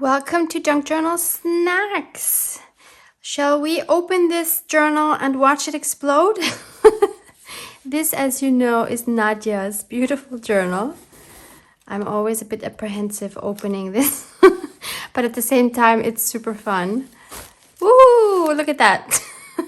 Welcome to Junk Journal Snacks. Shall we open this journal and watch it explode? This, as you know, is Nadia's beautiful journal. I'm always a bit apprehensive opening this, but at the same time, it's super fun. Woo! Look at that.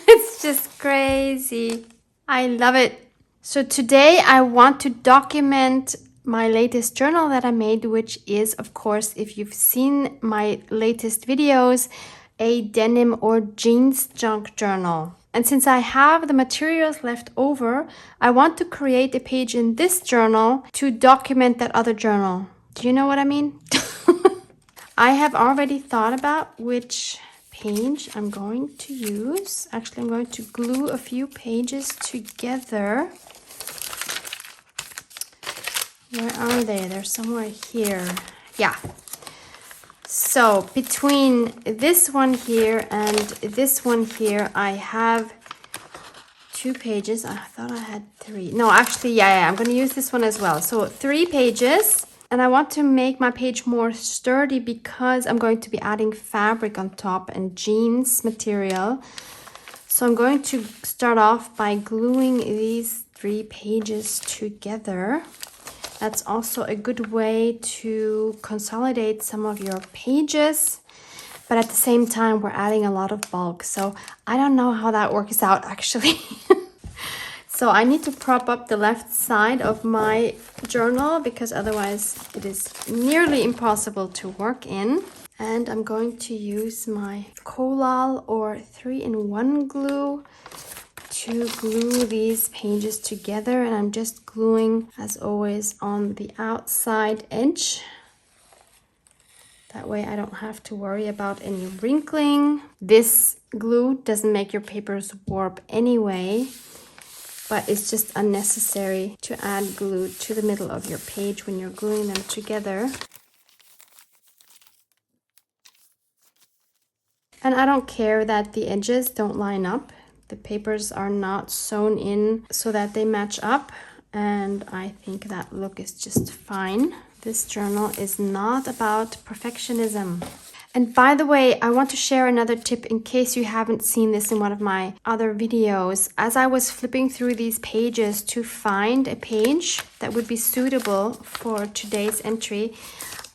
It's just crazy. I love it. So today I want to document my latest journal that I made, which is, of course, if you've seen my latest videos, a denim or jeans junk journal. And since I have the materials left over, I want to create a page in this journal to document that other journal. Do you know what I mean? I have already thought about which page I'm going to use. Actually, I'm going to glue a few pages together. Where are they? They're somewhere here. Yeah. So between this one here and this one here, I have 2 pages. I thought I had 3. No, actually, yeah, I'm going to use this one as well. So 3 pages. And I want to make my page more sturdy because I'm going to be adding fabric on top and jeans material. So I'm going to start off by gluing these 3 pages together. That's also a good way to consolidate some of your pages, but at the same time, we're adding a lot of bulk. So I don't know how that works out actually. So I need to prop up the left side of my journal because otherwise it is nearly impossible to work in. And I'm going to use my Collal or 3-in-1 glue to glue these pages together, and I'm just gluing as always on the outside edge. That way I don't have to worry about any wrinkling. This glue doesn't make your papers warp anyway, but it's just unnecessary to add glue to the middle of your page when you're gluing them together. And I don't care that the edges don't line up. The papers are not sewn in so that they match up, and I think that look is just fine. This journal is not about perfectionism. And by the way, I want to share another tip in case you haven't seen this in one of my other videos. As I was flipping through these pages to find a page that would be suitable for today's entry,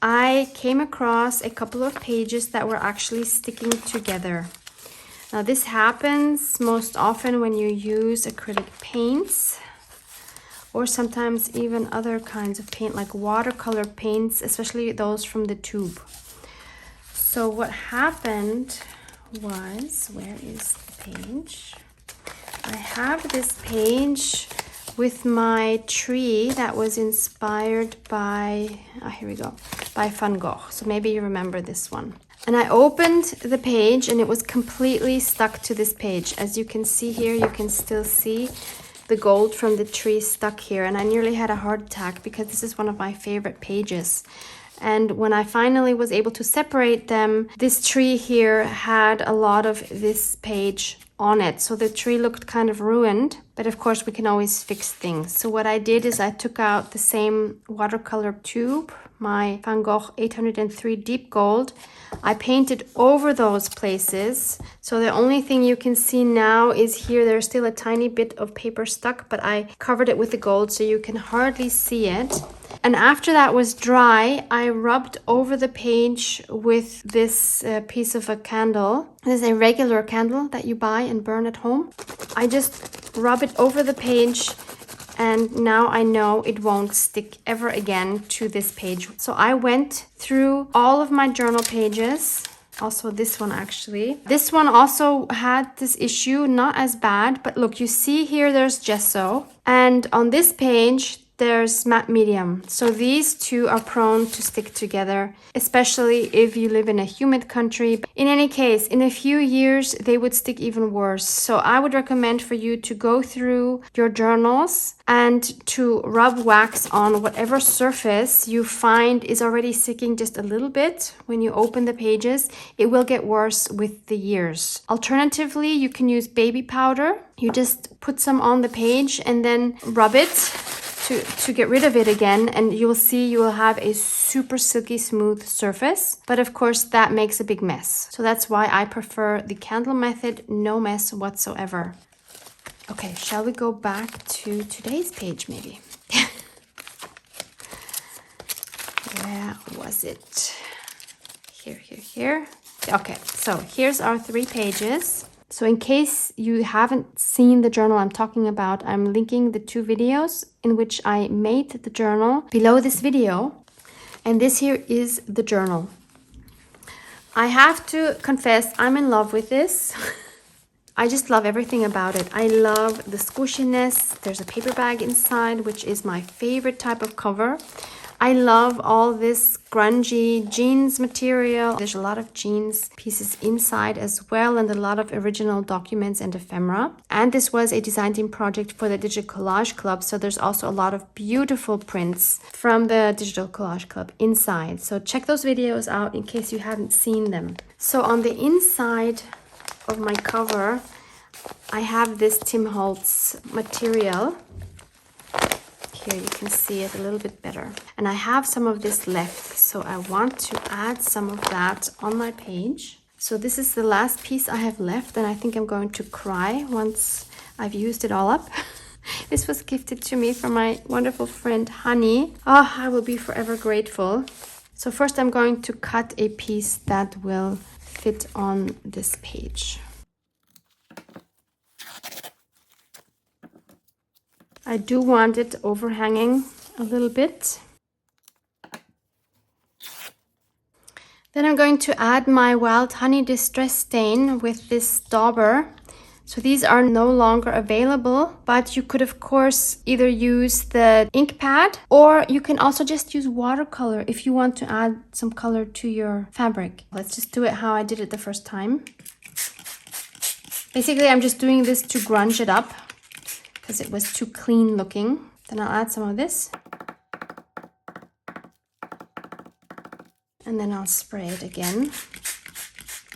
I came across a couple of pages that were actually sticking together. Now this happens most often when you use acrylic paints or sometimes even other kinds of paint like watercolor paints, especially those from the tube. So what happened was, where is the page? I have this page with my tree that was inspired by, here we go, by Van Gogh. So maybe you remember this one. And I opened the page and it was completely stuck to this page. As you can see here, you can still see the gold from the tree stuck here. And I nearly had a heart attack because this is one of my favorite pages. And when I finally was able to separate them, this tree here had a lot of this page on it. So the tree looked kind of ruined, but of course we can always fix things. So what I did is I took out the same watercolor tube, my Van Gogh 803 Deep Gold. I painted over those places. So the only thing you can see now is here, there's still a tiny bit of paper stuck, but I covered it with the gold so you can hardly see it. And after that was dry, I rubbed over the page with this piece of a candle. This is a regular candle that you buy and burn at home. I just rub it over the page, and now I know it won't stick ever again to this page. So I went through all of my journal pages, also this one actually. This one also had this issue, not as bad, but look, you see here there's gesso, and on this page there's matte medium. So these two are prone to stick together, especially if you live in a humid country. In any case, in a few years, they would stick even worse. So I would recommend for you to go through your journals and to rub wax on whatever surface you find is already sticking just a little bit. When you open the pages, it will get worse with the years. Alternatively, you can use baby powder. You just put some on the page and then rub it to get rid of it again, and you will see you will have a super silky smooth surface. But of course that makes a big mess. So that's why I prefer the candle method, no mess whatsoever. Okay, shall we go back to today's page maybe? Where was it? Here. Okay, so here's our 3 pages. So in case you haven't seen the journal I'm talking about, I'm linking the 2 videos in which I made the journal below this video. And this here is the journal. I have to confess, I'm in love with this. I just love everything about it. I love the squishiness. There's a paper bag inside, which is my favorite type of cover. I love all this grungy jeans material. There's a lot of jeans pieces inside as well, and a lot of original documents and ephemera. And this was a design team project for the Digital Collage Club, so there's also a lot of beautiful prints from the Digital Collage Club inside. So check those videos out in case you haven't seen them. So on the inside of my cover, I have this Tim Holtz material. Here you can see it a little bit better. And I have some of this left, so I want to add some of that on my page. So this is the last piece I have left, and I think I'm going to cry once I've used it all up. This was gifted to me from my wonderful friend Honey. Oh, I will be forever grateful. So first I'm going to cut a piece that will fit on this page. I do want it overhanging a little bit. Then I'm going to add my Wild Honey Distress Stain with this dauber. So these are no longer available, but you could of course either use the ink pad, or you can also just use watercolor if you want to add some color to your fabric. Let's just do it how I did it the first time. Basically, I'm just doing this to grunge it up, because it was too clean looking. Then I'll add some of this. And then I'll spray it again,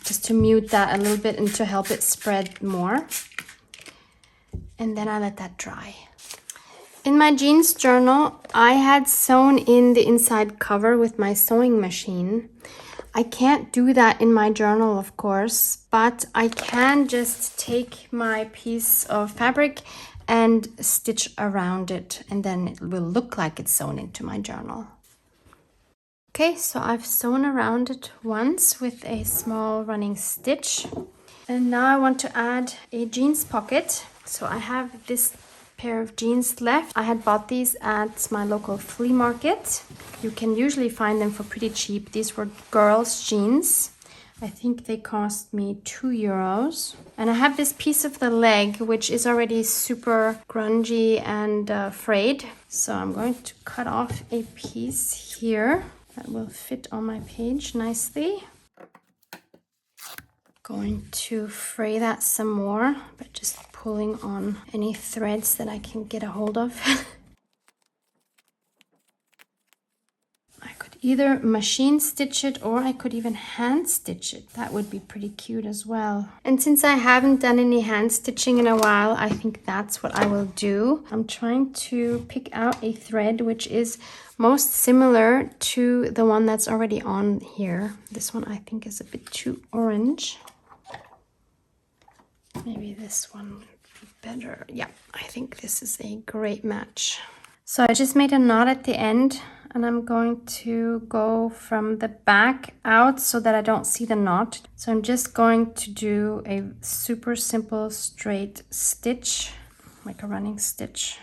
just to mute that a little bit and to help it spread more. And then I let that dry. In my jeans journal, I had sewn in the inside cover with my sewing machine. I can't do that in my journal, of course, but I can just take my piece of fabric and stitch around it, and then it will look like it's sewn into my journal. Okay, so I've sewn around it once with a small running stitch, and now I want to add a jeans pocket. So I have this pair of jeans left. I had bought these at my local flea market. You can usually find them for pretty cheap. These were girls' jeans. I think they cost me €2. And I have this piece of the leg, which is already super grungy and frayed. So I'm going to cut off a piece here that will fit on my page nicely. Going to fray that some more, but just pulling on any threads that I can get a hold of. I could either machine stitch it, or I could even hand stitch it. That would be pretty cute as well. And since I haven't done any hand stitching in a while, I think that's what I will do. I'm trying to pick out a thread which is most similar to the one that's already on here. This one I think is a bit too orange. Maybe this one would be better. Yeah, I think this is a great match. So I just made a knot at the end, and I'm going to go from the back out so that I don't see the knot. So I'm just going to do a super simple straight stitch, like a running stitch.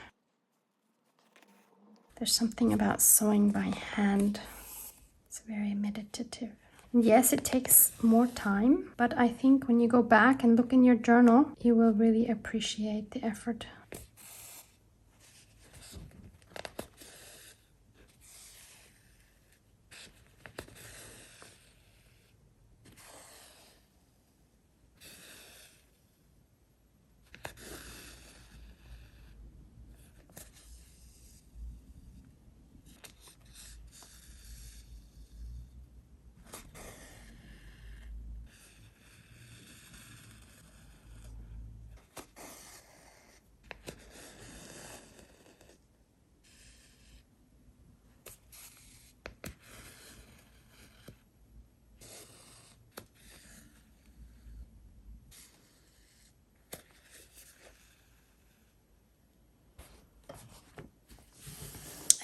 There's something about sewing by hand. It's very meditative. Yes, it takes more time, but I think when you go back and look in your journal, you will really appreciate the effort.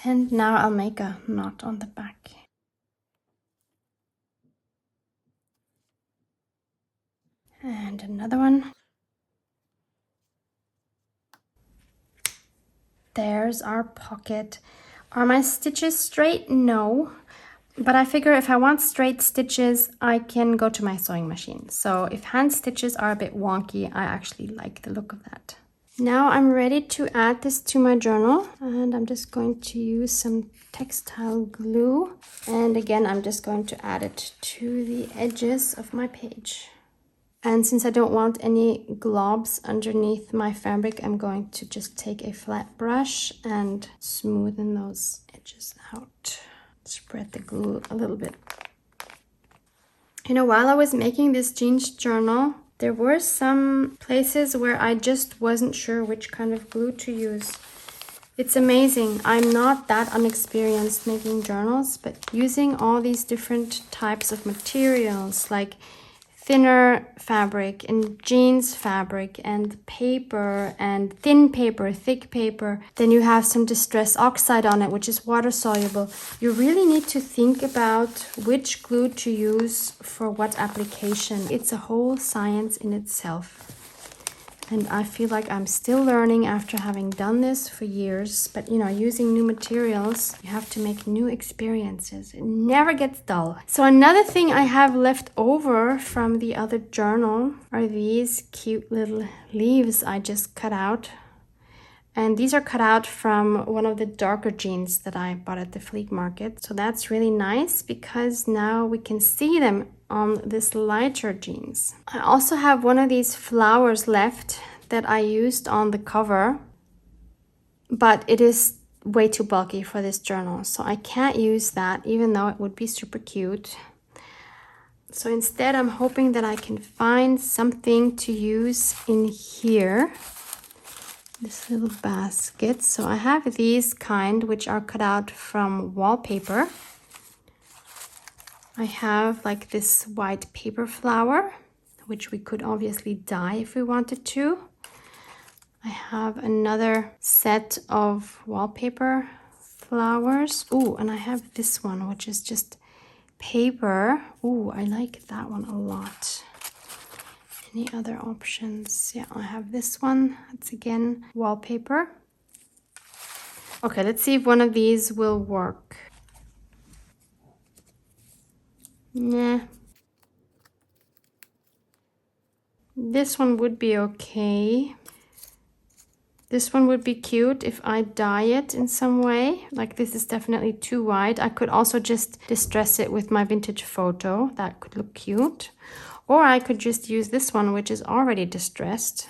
And now I'll make a knot on the back. And another one. There's our pocket. Are my stitches straight? No. But I figure if I want straight stitches, I can go to my sewing machine. So if hand stitches are a bit wonky, I actually like the look of that. Now I'm ready to add this to my journal, and I'm just going to use some textile glue. And again, I'm just going to add it to the edges of my page. And since I don't want any globs underneath my fabric, I'm going to just take a flat brush and smoothen those edges out. Spread the glue a little bit. You know, while I was making this jeans journal, there were some places where I just wasn't sure which kind of glue to use. It's amazing. I'm not that unexperienced making journals, but using all these different types of materials like thinner fabric and jeans fabric and paper and thin paper, thick paper. Then you have some distress oxide on it, which is water soluble. You really need to think about which glue to use for what application. It's a whole science in itself. And I feel like I'm still learning after having done this for years. But you know, using new materials, you have to make new experiences. It never gets dull. So another thing I have left over from the other journal are these cute little leaves I just cut out. And these are cut out from one of the darker jeans that I bought at the flea market. So that's really nice because now we can see them on this lighter jeans. I also have one of these flowers left that I used on the cover, but it is way too bulky for this journal. So I can't use that, even though it would be super cute. So instead, I'm hoping that I can find something to use in here. This little basket. So I have these kind which are cut out from wallpaper. I have like this white paper flower, which we could obviously dye if we wanted to. I have another set of wallpaper flowers. Ooh, and I have this one, which is just paper. Ooh, I like that one a lot. Any other options? Yeah, I have this one. It's again wallpaper. Okay, let's see if one of these will work. Nah. This one would be okay. This one would be cute if I dye it in some way. Like this is definitely too wide. I could also just distress it with my vintage photo. That could look cute. Or I could just use this one, which is already distressed,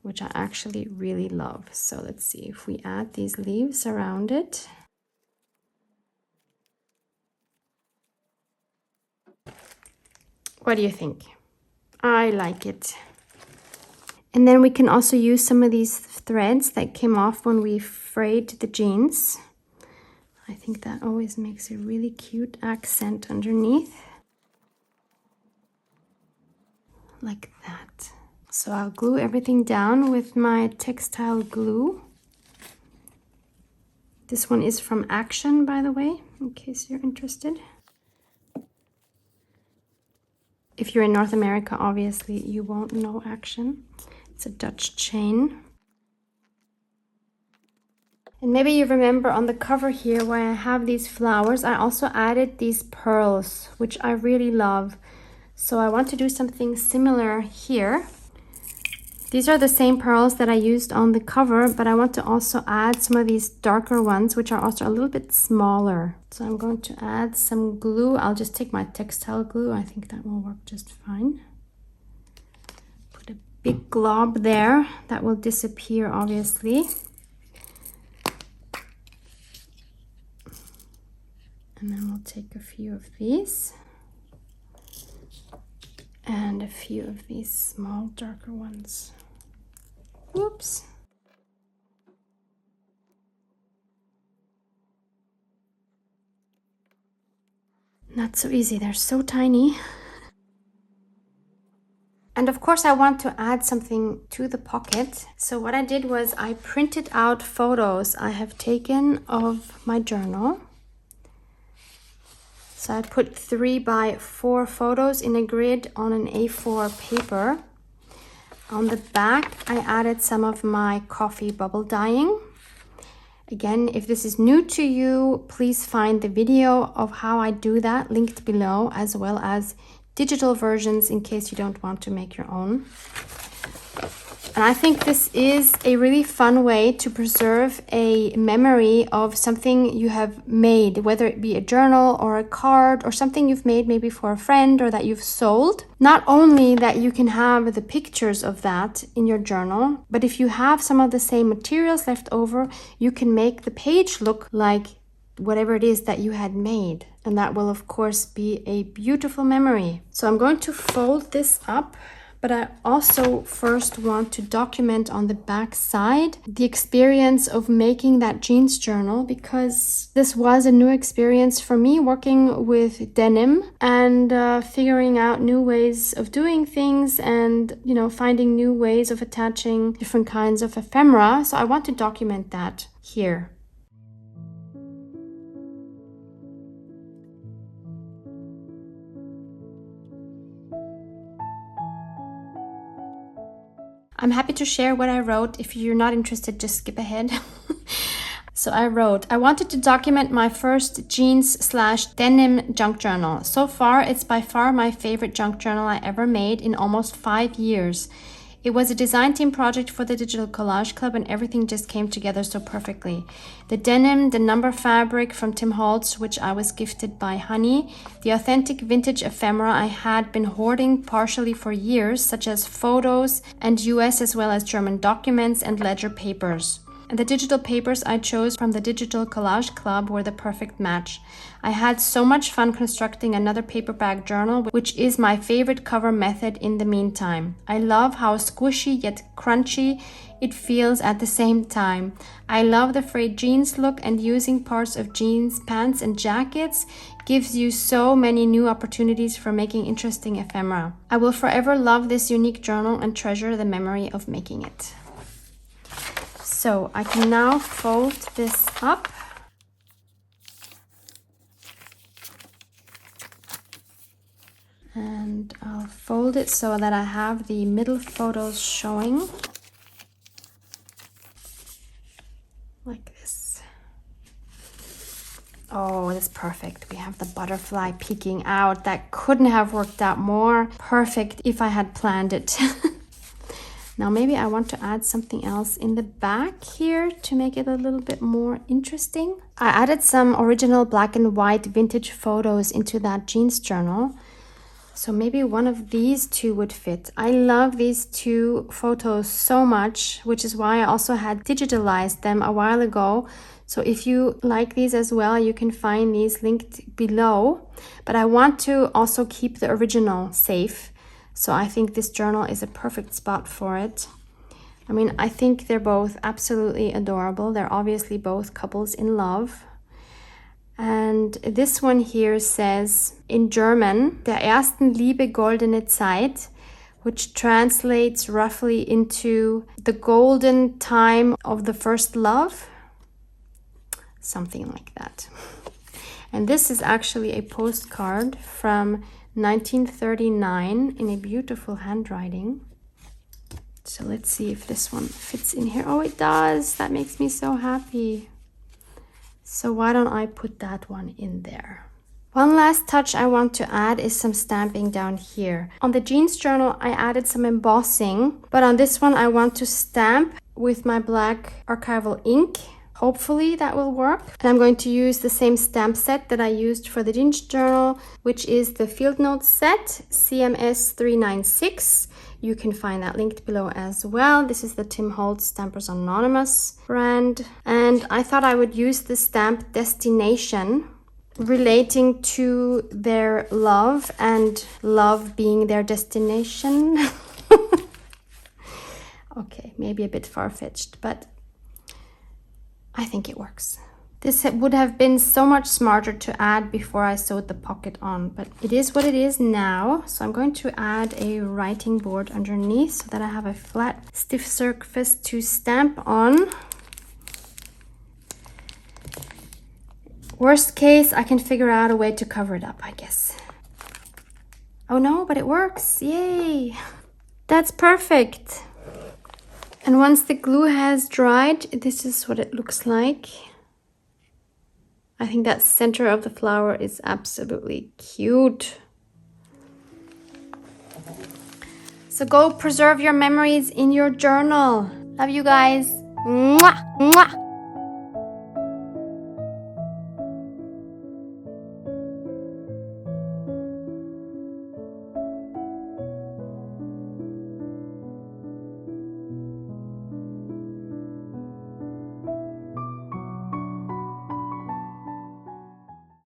which I actually really love. So let's see if we add these leaves around it. What do you think? I like it. And then we can also use some of these threads that came off when we frayed the jeans. I think that always makes a really cute accent underneath. Like that. So I'll glue everything down with my textile glue. This one is from Action, by the way, in case you're interested. If you're in North America, obviously you won't know Action. It's a Dutch chain. And maybe you remember on the cover here where I have these flowers, I also added these pearls, which I really love. So I want to do something similar here. These are the same pearls that I used on the cover, but I want to also add some of these darker ones, which are also a little bit smaller. So I'm going to add some glue. I'll just take my textile glue. I think that will work just fine. Put a big glob there. That will disappear, obviously. And then we'll take a few of these. And a few of these small, darker ones. Whoops. Not so easy, they're so tiny. And of course I want to add something to the pocket. So what I did was I printed out photos I have taken of my journal. So I put 3x4 photos in a grid on an A4 paper. On the back, I added some of my coffee bubble dyeing. Again, if this is new to you, please find the video of how I do that linked below, as well as digital versions in case you don't want to make your own. And I think this is a really fun way to preserve a memory of something you have made, whether it be a journal or a card or something you've made maybe for a friend or that you've sold. Not only that you can have the pictures of that in your journal, but if you have some of the same materials left over, you can make the page look like whatever it is that you had made. And that will of course be a beautiful memory. So I'm going to fold this up. But I also first want to document on the back side the experience of making that jeans journal, because this was a new experience for me, working with denim and figuring out new ways of doing things and, you know, finding new ways of attaching different kinds of ephemera. So I want to document that here. I'm happy to share what I wrote. If you're not interested, just skip ahead. So I wrote, I wanted to document my first jeans/denim junk journal. So far, it's by far my favorite junk journal I ever made in almost 5 years. It was a design team project for the Digital Collage Club and everything just came together so perfectly. The denim, the number fabric from Tim Holtz, which I was gifted by Honey, the authentic vintage ephemera I had been hoarding partially for years, such as photos and US as well as German documents and ledger papers. And the digital papers I chose from the Digital Collage Club were the perfect match. I had so much fun constructing another paperback journal, which is my favorite cover method in the meantime. I love how squishy yet crunchy it feels at the same time. I love the frayed jeans look, and using parts of jeans, pants and jackets gives you so many new opportunities for making interesting ephemera. I will forever love this unique journal and treasure the memory of making it. So I can now fold this up. And I'll fold it so that I have the middle photos showing. Like this. Oh, that's perfect. We have the butterfly peeking out. That couldn't have worked out more perfect if I had planned it. Now maybe I want to add something else in the back here to make it a little bit more interesting. I added some original black and white vintage photos into that jeans journal. So maybe one of these two would fit. I love these two photos so much, which is why I also had digitalized them a while ago. So if you like these as well, you can find these linked below. But I want to also keep the original safe. So I think this journal is a perfect spot for it. I mean, I think they're both absolutely adorable. They're obviously both couples in love. And this one here says in German, der ersten Liebe goldene Zeit, which translates roughly into the golden time of the first love. Something like that. And this is actually a postcard from 1939 in a beautiful handwriting. So let's see if this one fits in here. Oh, it does. That makes me so happy. So why don't I put that one in there? One last touch I want to add is some stamping down here. On the jeans journal, I added some embossing, but on this one, I want to stamp with my black archival ink. Hopefully that will work. And I'm going to use the same stamp set that I used for the jeans journal, which is the Field Notes set CMS 396. You can find that linked below as well. This is the Tim Holtz Stampers Anonymous brand. And I thought I would use the stamp Destination, relating to their love and love being their destination. Okay, maybe a bit far-fetched, but I think it works. This would have been so much smarter to add before I sewed the pocket on, but it is what it is now. So I'm going to add a writing board underneath so that I have a flat, stiff surface to stamp on. Worst case, I can figure out a way to cover it up, I guess. Oh no, but it works, yay! That's perfect. And once the glue has dried, this is what it looks like. I think that center of the flower is absolutely cute. So go preserve your memories in your journal. Love you guys. Mwah, mwah.